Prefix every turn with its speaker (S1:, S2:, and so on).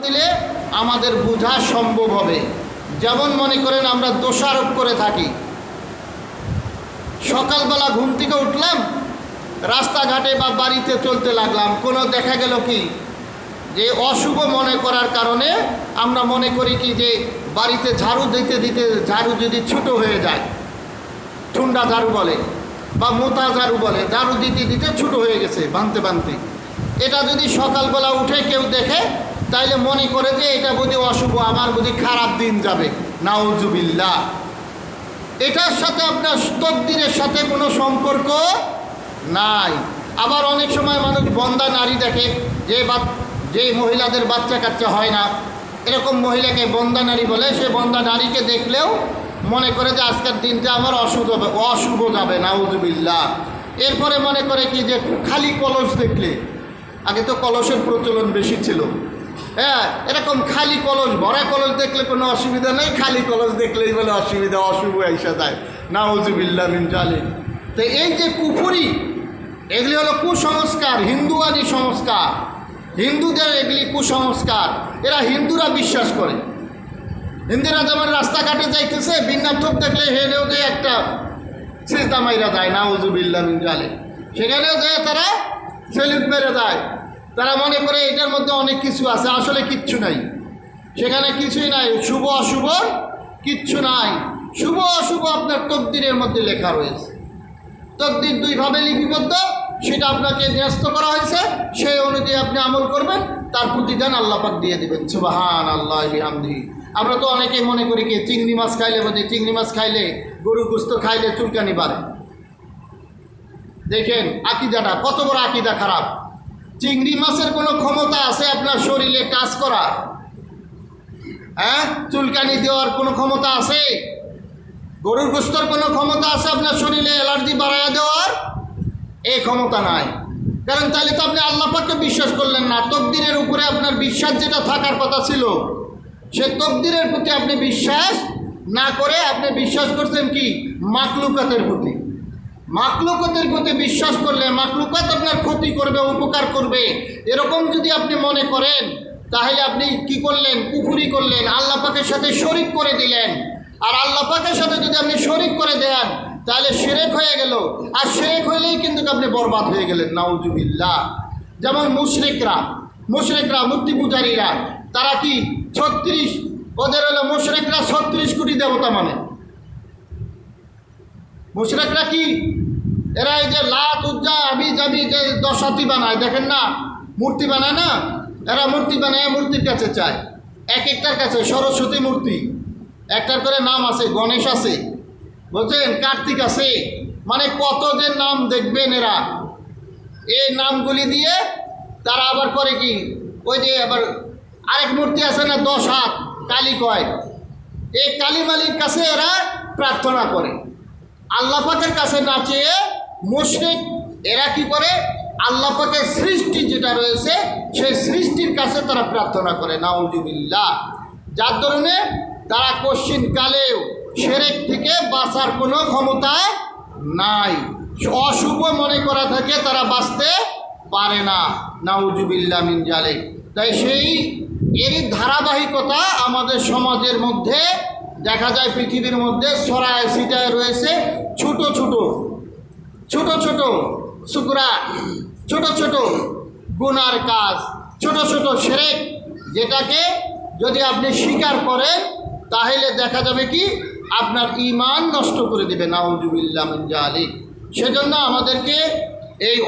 S1: দিলে আমাদের বোঝা সম্ভব হবে। যেমন মনে করেন আমরা দোষারোপ করে থাকি, সকালবেলা ঘুম থেকে উঠলাম, রাস্তাঘাটে বা বাড়িতে চলতে লাগলাম, কোনো দেখা গেল কি যে অশুভ মনে করার কারণে আমরা মনে করি কি যে বাড়িতে ঝাড়ু দিতে দিতে ঝাড়ু যদি ছোটো হয়ে যায়, ঠুন্ডা ঝাড়ু বলে বা মোটা ঝাড়ু বলে, ঝাড়ু দিতে দিতে ছোটো হয়ে গেছে বানতে বানতে, এটা যদি সকালবেলা উঠে কেউ দেখে তাইলে মনে করে যে এটা বুঝি অশুভ, আমার বুঝি খারাপ দিন যাবে, নাউজুবিল্লাহ। এটার সাথে আপনার তকদিরের সাথে কোনো সম্পর্ক নাই। আবার অনেক সময় মানুষ বন্দা নারী দেখে, যে মহিলাদের বাচ্চা কাচ্চা হয় না, এরকম মহিলাকে বন্দা নারী বলে, সে বন্দা নারীকে দেখলেও মনে করে যে আজকের দিনটা আমার অশুভ যাবে, নাউজুবিল্লাহ। এরপরে মনে করে কি যে খালি কলস দেখলে, আগে তো কলসের প্রচলন বেশি ছিল, হ্যাঁ, এরকম খালি কলস, ভরা কলস দেখলে কোনো অসুবিধা নেই, খালি কলস দেখলেই বলে অসুবিধা, অশুভ আইসা যায়, নাউজুবিল্লাহ মিন জালিক। তো এই যে কুফরি, এগুলি হলো কুসংস্কার, হিন্দুয়ানি সংস্কার, হিন্দুদের এগুলি কুসংস্কার, এরা হিন্দুরা বিশ্বাস করে। হিন্দুরা যেমন রাস্তাঘাটে যাইতেছে, বিন্যাথক দেখলে হেরেও যে একটা সিজদা মাইরা যায়, নাউজুবিল্লাহ মিন জালিক, সেখানেও যায় তারা সেলুট মেরে যায়। তারা মনে করে এটার মধ্যে অনেক কিছু আছে, আসলে কিচ্ছু নাই, সেখানে কিছুই নাই, শুভ অশুভ কিচ্ছু নাই। শুভ অশুভ আপনার তকদিরের মধ্যে লেখা রয়েছে, তকদির দুইভাবে লিপিবদ্ধ, সেটা আপনাকে ন্যস্ত করা হয়েছে, সেই অনুযায়ী আপনি আমল করবেন, তার প্রতিদান আল্লাহ পাক দিয়ে দেবেন। সুবহানাল্লাহ বিহামদিহি। আমরা তো অনেকেই মনে করি কি চিংড়ি মাছ খাইলে বোধ হয়, চিংড়ি মাছ খাইলে, গরুর গোশত খাইলে চুলকানি বাড়ে। দেখেন আকীদাটা কত বড় আকীদা খারাপ। চিংড়ি মাছের কোনো ক্ষমতা আছে আপনার শরীরে কাজ করা? হ্যাঁ, চুলকানি দেওয়ার কোনো ক্ষমতা আছে? গরুর গোশতের কোনো ক্ষমতা আছে আপনার শরীরে অ্যালার্জি বাড়াইয়া দেওয়ার? এই ক্ষমতা নাই। কারণ তাহলে তো আপনি আল্লাহ পাককে বিশ্বাস করলেন না। তকদিরের উপরে আপনার বিশ্বাস যেটা থাকার কথা ছিল, সে তকদিরের প্রতি আপনি বিশ্বাস না করে আপনি বিশ্বাস করছেন কি মাকলুকাতের প্রতি। মাকলুকাতের প্রতি বিশ্বাস করলে মাকলুকাত আপনার ক্ষতি করবে, উপকার করবে, এরকম যদি আপনি মনে করেন, তাহলে আপনি কি করলেন? কুফরি করলেন, আল্লাহ পাকের সাথে শরিক করে দিলেন। আর আল্লাহ পাকের সাথে যদি আপনি শরিক করে দেন তাহলে শিরক হয়ে গেল, আর শিরক হইলেই কিন্তু আপনি বরবাদ হয়ে গেলেন, নাউজুবিল্লাহ। যেমন মুশরিকরা, মূর্তি পূজারীরা, তারা কি 36, ওদের হলো মুশরিকরা 36 কোটি দেবতা মানে। মুশরিকরা কি? এরা এই যে লাত উজ্জা আবি যাবি যে দশাতি বানায়, দেখেন না, মূর্তি বানায় না, এরা মূর্তি বানায় মূর্তির কাছে চায়। এক একটার কাছে সরস্বতী মূর্তি, একটার করে নাম আছে, গণেশ আছে, বুঝছেন, কার্তিক আছে, মানে কত যে নাম দেখবেন এরা। এই নামগুলি দিয়ে তারা আবার করে কি, ওই যে আবার আরেক মূর্তি আছে না 10 হাত, কালী কয়, এই কালী মালির কাছে এরা প্রার্থনা করে, আল্লাহ পাকের কাছে না চেয়ে। মুশরিক এরা কি করে? আল্লাহ পাকের সৃষ্টি যেটা রয়েছে সেই সৃষ্টির কাছে তারা প্রার্থনা করে, নাউজুবিল্লাহ। যার ধরনে তারা কশ্চিন কালেও শিরক থেকে বাঁচার কোনো ক্ষমতা নাই, অশুভ মনে করা থাকে তারা বাঁচতে পারে না, নাউজুবিল্লাহ মিন জালিক। তাই সেই এরই ধারাবাহিকতা আমাদের সমাজের মধ্যে দেখা যায়। পৃথিবীর মধ্যে ছড়ায় ছিটায় রয়েছে ছোট ছোট শুকরা, ছোট ছোট গুনার কাজ, ছোট ছোট শিরক, যেটাকে যদি আপনি স্বীকার করেন তাহলে দেখা যাবে কি আপনার ঈমান নষ্ট করে দেবে, নাউজুবিল্লাহ মিন জালিক। সেজন্য আমাদেরকে এই